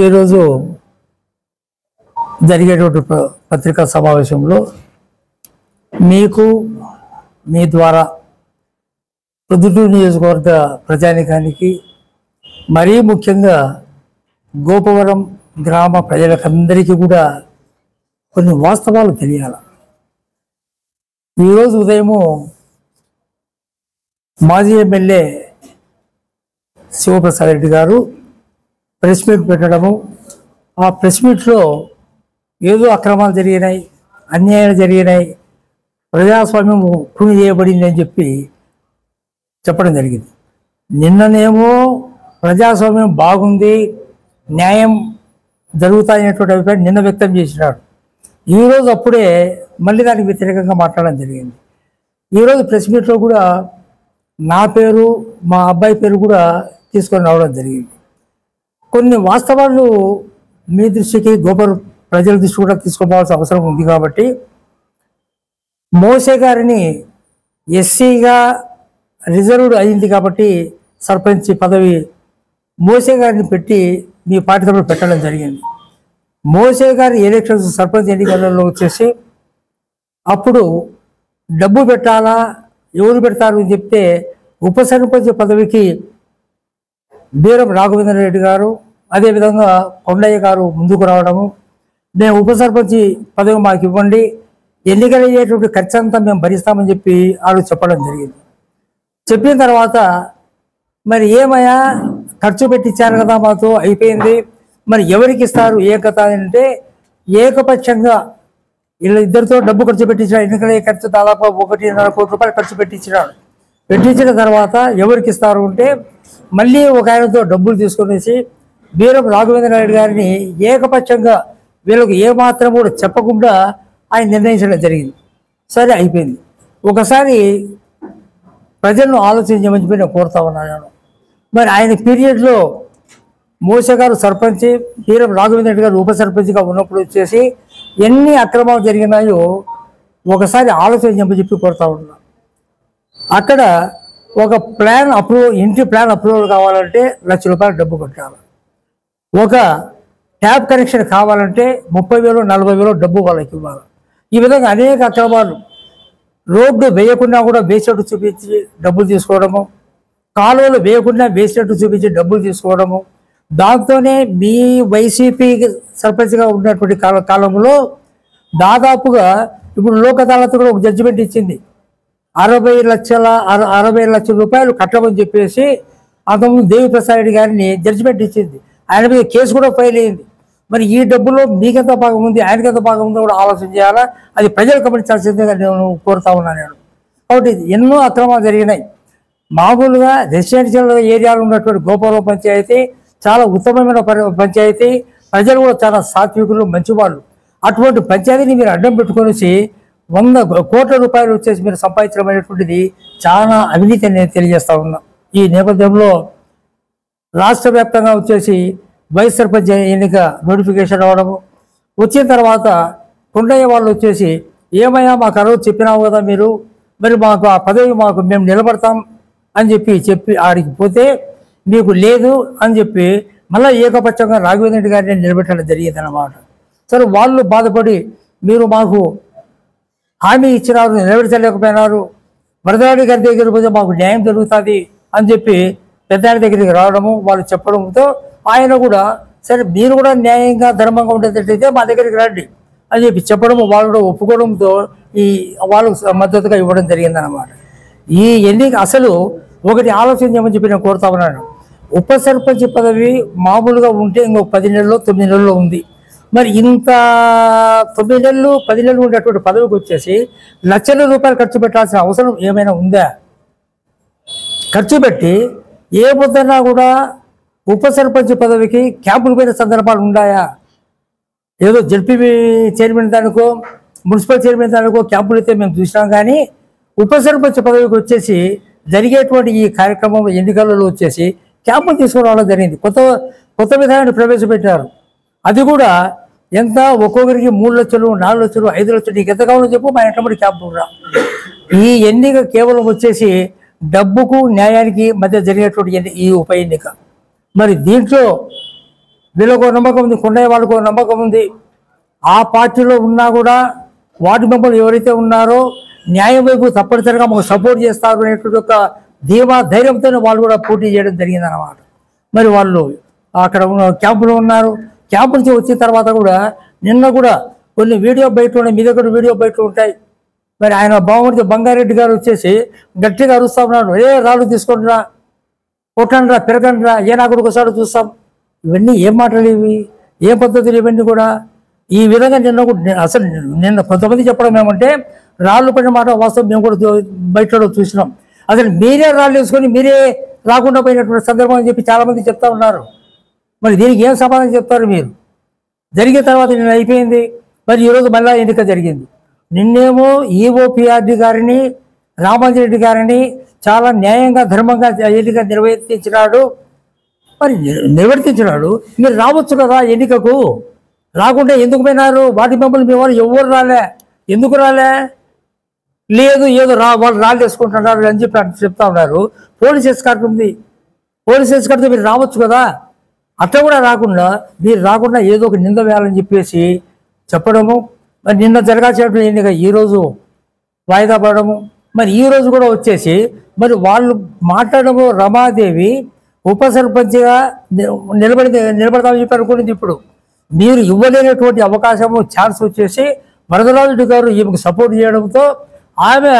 ఈరోజు జరిగేటువంటి పత్రికా సమావేశంలో మీకు మీ ద్వారా ప్రొద్దుటూరు నియోజకవర్గ ప్రజానికానికి మరీ ముఖ్యంగా గోపవరం గ్రామ ప్రజలకందరికీ కూడా కొన్ని వాస్తవాలు తెలియాలి. ఈరోజు ఉదయము మాజీ ఎమ్మెల్యే శివప్రసాద్ రెడ్డి గారు ప్రెస్ మీట్ పెట్టడము, ఆ ప్రెస్ మీట్లో ఏదో అక్రమాలు జరిగినాయి, అన్యాయాలు జరిగినాయి, ప్రజాస్వామ్యం కూని చేయబడింది అని చెప్పడం జరిగింది. నిన్ననేమో ప్రజాస్వామ్యం బాగుంది, న్యాయం జరుగుతాయనేటువంటి అభిప్రాయం నిన్న వ్యక్తం చేసినాడు. ఈరోజు అప్పుడే మళ్ళీ దానికి వ్యతిరేకంగా మాట్లాడడం జరిగింది. ఈరోజు ప్రెస్ మీట్లో కూడా నా పేరు మా అబ్బాయి పేరు కూడా తీసుకొని రావడం జరిగింది. కొన్ని వాస్తవాలు మీ దృష్టికి గోపవరం ప్రజల దృష్టి కూడా తీసుకోవాల్సిన అవసరం ఉంది. కాబట్టి మోసే గారిని ఎస్సీగా రిజర్వ్డ్ అయింది కాబట్టి సర్పంచ్ పదవి మోసే గారిని పెట్టి మీ పార్టీ తరపున పెట్టడం జరిగింది. మోసే గారి ఎలక్షన్స్ సర్పంచ్ ఎన్నికలలో వచ్చేసి అప్పుడు డబ్బు పెట్టాలా, ఎవరు పెడతారు అని చెప్తే ఉప సర్పంచ్ పదవికి బీరం రాఘవేంద్ర రెడ్డి గారు, అదేవిధంగా కొండయ్య గారు ముందుకు రావడము, మేము ఉప సర్పంచ్ పదవి మాకు ఇవ్వండి, ఎన్నికలు అయ్యేటువంటి ఖర్చు అంతా మేము భరిస్తామని చెప్పి వాళ్ళు చెప్పడం జరిగింది. చెప్పిన తర్వాత మరి ఏమయ్యా ఖర్చు పెట్టించారు కదా, మాతో అయిపోయింది, మరి ఎవరికి ఇస్తారు ఏ కథ అంటే ఏకపక్షంగా వీళ్ళిద్దరితో డబ్బు ఖర్చు పెట్టించాడు. ఎన్నికల ఖర్చు దాదాపు 1.5 కోటి రూపాయలు ఖర్చు పెట్టించినాడు. పెట్టించిన తర్వాత ఎవరికి ఇస్తారు అంటే మళ్ళీ ఒక ఆయనతో డబ్బులు తీసుకునేసి బీరం రాఘవేంద్ర రెడ్డి గారిని ఏకపక్షంగా వీళ్ళకి ఏమాత్రం కూడా చెప్పకుండా ఆయన నిర్ణయించడం జరిగింది. సరే అయిపోయింది. ఒకసారి ప్రజలను ఆలోచించమని చెప్పి నేను కోరుతా ఉన్నాను. మరి ఆయన పీరియడ్లో మోసే గారు సర్పంచ్, బీరం రాఘవేంద్ర రెడ్డి గారు ఉప సర్పంచ్గా ఉన్నప్పుడు వచ్చేసి ఎన్ని అక్రమాలు జరిగినాయో ఒకసారి ఆలోచించమని చెప్పి కోరుతా ఉన్నాను. అక్కడ ఒక ప్లాన్ అప్రూవల్, ఇంటి ప్లాన్ అప్రూవల్ కావాలంటే ₹1,00,000 డబ్బు కట్టాలి. ఒక ట్యాప్ కనెక్షన్ కావాలంటే 30,000 40,000 డబ్బు వాళ్ళకి ఇవ్వాలి. ఈ విధంగా అనేక అక్రమాలు, రోడ్డు వేయకుండా కూడా వేసినట్టు చూపించి డబ్బులు తీసుకోవడము, కాలువలు వేయకుండా వేసినట్టు చూపించి డబ్బులు తీసుకోవడము, దాంతోనే మీ వైసీపీ సర్పంచ్గా ఉన్నటువంటి కాలంలో దాదాపుగా ఇప్పుడు లోక్ అదాలత్ కూడా ఒక జడ్జిమెంట్ ఇచ్చింది. 60 లక్షల రూపాయలు కట్టమని చెప్పేసి అంతకుముందు దేవిప్రసాద్ రెడ్డి గారిని జడ్జిమెంట్ ఇచ్చింది. ఆయన మీద కేసు కూడా ఫైల్ అయింది. మరి ఈ డబ్బులో మీకెంత భాగం ఉంది, ఆయనకెంత భాగం ఉందో కూడా ఆలోచన చేయాలా, అది ప్రజలు గమనించాల్సిందిగా నేను కోరుతా ఉన్నాను నేను. కాబట్టి ఎన్నో అక్రమాలు జరిగినాయి. మామూలుగా రెసిడెన్షియల్ ఏరియాలో ఉన్నటువంటి గోపవరం పంచాయతీ చాలా ఉత్తమమైన పంచాయతీ, ప్రజలు కూడా చాలా సాత్వికులు, మంచివాళ్ళు. అటువంటి పంచాయతీని మీరు అడ్డం పెట్టుకొనేసి 100 కోట్ల రూపాయలు వచ్చేసి మీరు సంపాదించడం అనేటువంటిది చాలా అవినీతి అని నేను తెలియజేస్తా ఉన్నా. ఈ నేపథ్యంలో రాష్ట్ర వ్యాప్తంగా వచ్చేసి వైస్ సర్పంచ్ ఎన్నిక నోటిఫికేషన్ అవ్వడము, వచ్చిన తర్వాత కొండయ్య వాళ్ళు వచ్చేసి ఏమయ్యా మాకు ఆ రోజు చెప్పినావు కదా మీరు, మరి మాకు ఆ పదవి మేము నిలబడతాం అని చెప్పి ఆడికి పోతే మీకు లేదు అని చెప్పి మళ్ళీ ఏకపక్షంగా రాఘవేంద్ర రెడ్డి గారిని నిలబెట్టడం జరిగింది అన్నమాట. సరే వాళ్ళు బాధపడి మీరు మాకు హామీ ఇచ్చినారు, నిలబెట్టలేకపోయినారు, వరదరాడి గారి దగ్గర పోతే మాకు న్యాయం జరుగుతుంది అని చెప్పి పెద్దాడి దగ్గరికి రావడము, వాళ్ళు చెప్పడంతో ఆయన కూడా సరే మీరు కూడా న్యాయంగా ధర్మంగా ఉండేటట్టయితే మా దగ్గరికి రండి అని చెప్పడము, వాళ్ళు కూడా ఒప్పుకోవడంతో వాళ్ళు మద్దతుగా ఇవ్వడం జరిగిందన్నమాట. ఈ ఎన్నిక అసలు ఒకటి ఆలోచించమని చెప్పి నేను కోరుతా ఉన్నాను. ఉప సర్పంచ్ పదవి మామూలుగా ఉంటే ఇంకొక 10 నెలలో 9 నెలల్లో ఉంది. మరి ఇంత 9 నెలలు 10 నెలలు ఉండేటువంటి పదవికి వచ్చేసి లక్షల రూపాయలు ఖర్చు పెట్టాల్సిన అవసరం ఏమైనా ఉందా? ఖర్చు పెట్టి ఏ పొద్దున్నా కూడా ఉప సర్పంచ్ పదవికి క్యాంపులు పోయిన సందర్భాలు ఉన్నాయా? ఏదో జడ్పీ చైర్మన్ దానికో మున్సిపల్ చైర్మన్ దానికో క్యాంపులు అయితే మేము చూసినాం. కానీ ఉప సర్పంచ్ పదవికి వచ్చేసి జరిగేటువంటి ఈ కార్యక్రమం ఎన్నికలలో వచ్చేసి క్యాంపులు తీసుకురావడం జరిగింది. కొత్త విధానాన్ని ప్రవేశపెట్టారు. అది కూడా ఎంత ఒక్కొక్కరికి 3 లక్షలు 4 లక్షలు 5 లక్షలు నీకు ఎంత కావాలో చెప్పు, మా ఎంటబడి క్యాంపు రా. ఈ ఎన్నిక కేవలం వచ్చేసి డబ్బుకు న్యాయానికి మధ్య జరిగేటువంటి ఈ ఉప ఎన్నిక. మరి దీంట్లో వీళ్ళకు నమ్మకం ఉంది, కొండయ్య వాళ్ళకు నమ్మకం ఉంది. ఆ పార్టీలో ఉన్నా కూడా వార్డు మెంబర్లు ఎవరైతే ఉన్నారో న్యాయం వైపు తప్పనిసరిగా మాకు సపోర్ట్ చేస్తారు అనేటువంటి ఒక ధీమా ధైర్యంతోనే వాళ్ళు కూడా పోటీ చేయడం జరిగిందన్నమాట. మరి వాళ్ళు అక్కడ క్యాంపులో ఉన్నారు. క్యాంపు నుంచి వచ్చిన తర్వాత కూడా నిన్న కూడా కొన్ని వీడియో బయట ఉన్నాయి, మీ దగ్గర వీడియో బయట ఉంటాయి. మరి ఆయన బావమరిది బంగారెడ్డి గారు వచ్చేసి గట్టిగా అరుస్తూ ఉన్నాడు, రాళ్ళు తీసుకుంటున్నా, కొట్టండిరా, పెరగండిరా, ఏ నా కూడా ఒకసారి చూస్తాం. ఇవన్నీ ఏం మాటలు ఇవి, ఏం పద్ధతులు ఇవన్నీ కూడా. ఈ విధంగా నిన్న కొంతమంది చెప్పడం ఏమంటే రాళ్ళు పడిన మాట వాస్తవం మేము కూడా బయటలో చూసినాం. అసలు మీరే రాళ్ళు వేసుకొని మీరే రాకుండా పోయినటువంటి సందర్భం అని చెప్పి చాలామంది చెప్తా ఉన్నారు. మరి దీనికి ఏం సమాధానం చెప్తారు మీరు? జరిగిన తర్వాత నిన్న అయిపోయింది. మరి ఈరోజు మళ్ళా ఎన్నిక జరిగింది. నిన్నేమో ఈఓపీఆర్డీ గారిని, రామాంజరెడ్డి గారిని చాలా న్యాయంగా ధర్మంగా ఎన్నిక నిర్వర్తించినాడు. మరి నిర్వర్తించినాడు, మీరు రావచ్చు కదా ఎన్నికకు. రాకుండా ఎందుకు పోయినారు? వాటి మెంబర్లు మీ వాళ్ళు ఎవరు రాలే, ఎందుకు రాలే? లేదు ఏదో వాళ్ళు రాళ్ళు వేసుకుంటున్నారు అని చెప్పి చెప్తా ఉన్నారు. పోలీస్ ఎస్కార్ట్ ఉంది, పోలీస్ ఎస్కార్ట్తో మీరు రావచ్చు కదా. అట్లా కూడా రాకుండా మీరు రాకుండా ఏదో ఒక నింద వేయాలని చెప్పేసి చెప్పడము. మరి నిన్న జరగాల్సినటువంటి ఎన్నిక ఈరోజు వాయిదా పడము. మరి ఈరోజు కూడా వచ్చేసి మరి వాళ్ళు మాట్లాడము. రమాదేవి ఉప సర్పంచ్గా నిలబడతామని చెప్పి అనుకునేది. ఇప్పుడు మీరు ఇవ్వలేనటువంటి అవకాశము, ఛాన్స్ వచ్చేసి వరదరాజు గారు ఈమెకు సపోర్ట్ చేయడంతో ఆమె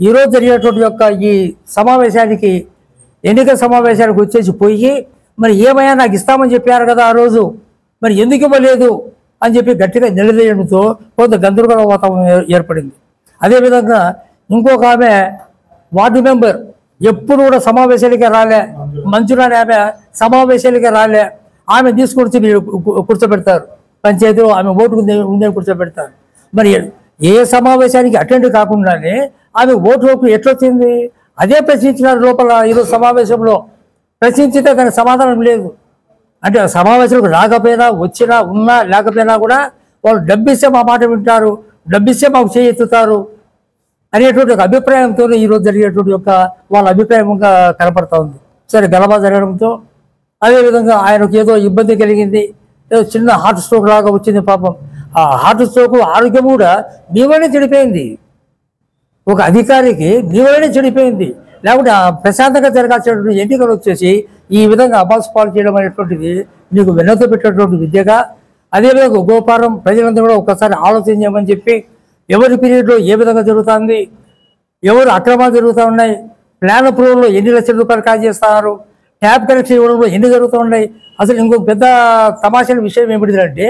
ఈరోజు జరిగేటువంటి యొక్క ఈ సమావేశానికి, ఎన్నిక సమావేశానికి వచ్చేసి పోయి మరి ఏమైనా నాకు ఇస్తామని చెప్పారు కదా ఆ రోజు, మరి ఎందుకు ఇవ్వలేదు అని చెప్పి గట్టిగా నిలదీయడంతో కొంత గందరగోళ వాతావరణం ఏర్పడింది. అదేవిధంగా ఇంకొక ఆమె వార్డు మెంబర్ ఎప్పుడు కూడా సమావేశాలకే రాలే, మంజురాని ఆమె సమావేశాలకే రాలే. ఆమె తీసుకొచ్చి మీరు కూర్చోబెడతారు, పంచాయతీలో ఆమె ఓటు ఉందని కూర్చోబెడతారు. మరి ఏ సమావేశానికి అటెండ్ కాకుండానే ఆమె ఓటు ఎట్లొచ్చింది? అదే ప్రశ్నించినారు లోపల ఈరోజు సమావేశంలో. ప్రశ్నించితే దానికి సమాధానం లేదు. అంటే సమావేశాలకు రాకపోయినా, వచ్చినా, ఉన్నా లేకపోయినా కూడా వాళ్ళు డబ్బిస్తే మా మాట వింటారు, డబ్బిస్తే మాకు చేయెత్తుతారు అనేటువంటి ఒక అభిప్రాయంతో ఈరోజు జరిగేటువంటి యొక్క వాళ్ళ అభిప్రాయంగా కనపడతా ఉంది. సరే, గలబా జరగడంతో అదేవిధంగా ఆయనకు ఏదో ఇబ్బంది కలిగింది, ఏదో చిన్న హార్ట్ స్ట్రోక్ లాగా వచ్చింది. పాపం ఆ హార్ట్ స్ట్రోక్ ఆరోగ్యం కూడా మీ వల్లనే చెడిపోయింది. ఒక అధికారికి మీ వల్లనే చెడిపోయింది. లేకుంటే ప్రశాంతంగా జరగాల్సినటువంటి ఎన్నికలు వచ్చేసి ఈ విధంగా అబాస్ పాలు చేయడం అనేటువంటిది నీకు వెన్నతో పెట్టినటువంటి విద్యగా. అదేవిధంగా గోపారం ప్రజలందరూ కూడా ఒకసారి ఆలోచన చేయమని చెప్పి, ఎవరి పీరియడ్లో ఏ విధంగా జరుగుతుంది, ఎవరు అక్రమాలు జరుగుతూ ఉన్నాయి, ప్లాన్ అప్రూవల్లో ఎన్ని లక్షల రూపాయలు కాల్ చేస్తున్నారు, ట్యాప్ కనెక్షన్ ఇవ్వడంలో ఎన్ని జరుగుతూ ఉన్నాయి. అసలు ఇంకొక పెద్ద తమాషైన విషయం ఏమిటిదంటే,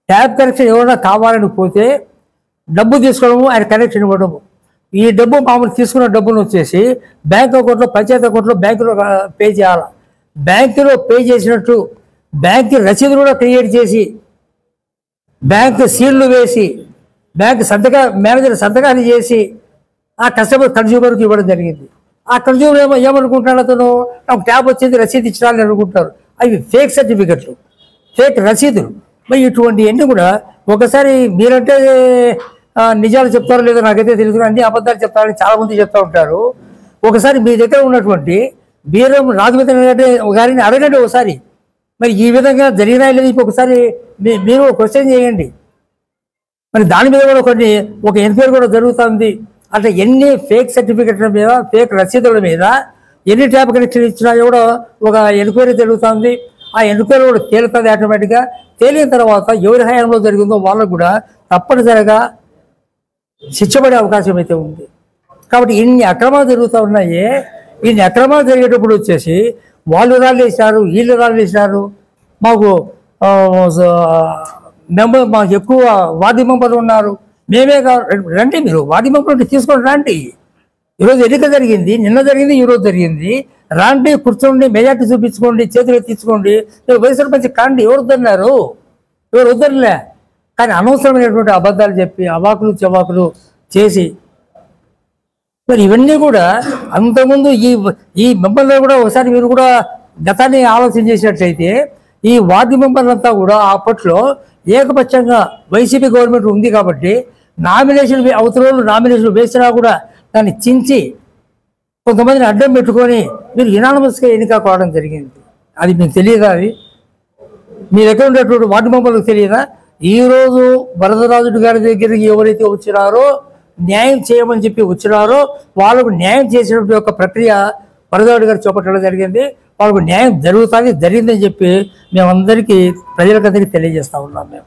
ట్యాప్ కనెక్షన్ ఎవరైనా కావాలని పోతే డబ్బు తీసుకోవడము, ఆయన కనెక్షన్ ఇవ్వడము. ఈ డబ్బు మామూలు తీసుకున్న డబ్బును వచ్చేసి బ్యాంక్ అకౌంట్లో, పంచాయతీ అకౌంట్లో బ్యాంకులో పే చేయాలి. బ్యాంకులో పే చేసినట్టు బ్యాంక్ రసీదులు కూడా క్రియేట్ చేసి, బ్యాంక్ సీళ్లు వేసి, బ్యాంక్ మేనేజర్ సంతకాలు చేసి ఆ కన్జ్యూమర్కి ఇవ్వడం జరిగింది. ఆ కన్జ్యూమర్ ఏమనుకుంటాడు, అతను నాకు ట్యాబ్ వచ్చింది, రసీదు ఇచ్చాలని అనుకుంటారు. అవి ఫేక్ సర్టిఫికెట్లు, ఫేక్ రసీదులు. మరి ఇటువంటివన్నీ కూడా ఒకసారి మీరంటే నిజాలు చెప్తారో లేదో నాకైతే తెలియదు, అన్ని అబద్ధాలు చెప్తారని చాలామంది చెప్తూ ఉంటారు. ఒకసారి మీ దగ్గర ఉన్నటువంటి బీరం రాఘవేంద్ర గారిని అడగండి ఒకసారి, మరి ఈ విధంగా జరిగినా లేదు ఒకసారి మీరు క్వశ్చన్ చేయండి. మరి దాని మీద కూడా ఒక ఎంక్వైరీ కూడా జరుగుతుంది. అంటే ఎన్ని ఫేక్ సర్టిఫికెట్ల మీద, ఫేక్ రసీదుల మీద ఎన్ని ట్యాప్ కనెక్షన్ ఇచ్చినా కూడా ఒక ఎంక్వైరీ జరుగుతుంది. ఆ ఎంక్వైరీ కూడా తేలుతుంది ఆటోమేటిక్గా. తేలిన తర్వాత ఎవరి హయాంలో జరిగిందో వాళ్ళకు కూడా తప్పనిసరిగా శిక్ష పడే అవకాశం అయితే ఉంది. కాబట్టి ఇన్ని అక్రమాలు జరుగుతూ ఉన్నాయి. ఇన్ని అక్రమాలు జరిగేటప్పుడు వచ్చేసి వాళ్ళు రాళ్ళు వేసినారు, వీళ్ళు రాళ్ళు వేసినారు, మాకు మాకు ఎక్కువ వార్డు మెంబర్లు ఉన్నారు, మేమే రండి, మీరు వార్డు మెంబర్లు తీసుకొని రండి. ఈరోజు ఎన్నిక జరిగింది, నిన్న జరిగింది, ఈరోజు జరిగింది. రాండి, కూర్చోండి, మెజార్టీ చూపించుకోండి, చేతులు ఎత్తించుకోండి, వైస్ సర్పంచ్ కాండి. ఎవరు వద్దన్నారు? ఎవరు వద్దరులే. కానీ అనవసరమైనటువంటి అబద్ధాలు చెప్పి అవాకులు చవాకులు చేసి, మరి ఇవన్నీ కూడా అంతకుముందు ఈ మెంబర్లు కూడా ఒకసారి మీరు కూడా గతాన్ని ఆలోచన చేసినట్లయితే ఈ వార్డు మెంబర్లంతా కూడా అప్పట్లో ఏకపక్షంగా వైసీపీ గవర్నమెంట్ ఉంది కాబట్టి నామినేషన్ అవతల నామినేషన్ వేసినా కూడా దాన్ని చించి కొంతమందిని అడ్డం పెట్టుకొని మీరు యునానిమస్గా ఎన్నిక కావడం జరిగింది. అది మీకు తెలియదా? అది మీ దగ్గర ఉండేటువంటి వార్డు మెంబర్లకు తెలియదా? ఈరోజు వరదరాజుడు గారి దగ్గరికి ఎవరైతే వచ్చినారో, న్యాయం చేయమని చెప్పి వచ్చినారో వాళ్ళకు న్యాయం చేసినటువంటి ఒక ప్రక్రియ వరదరాజుడు గారు చేపట్టడం జరిగింది. వాళ్ళకు న్యాయం జరిగిందని చెప్పి మేమందరికీ ప్రజలకందరికీ తెలియజేస్తా ఉన్నాం మేము.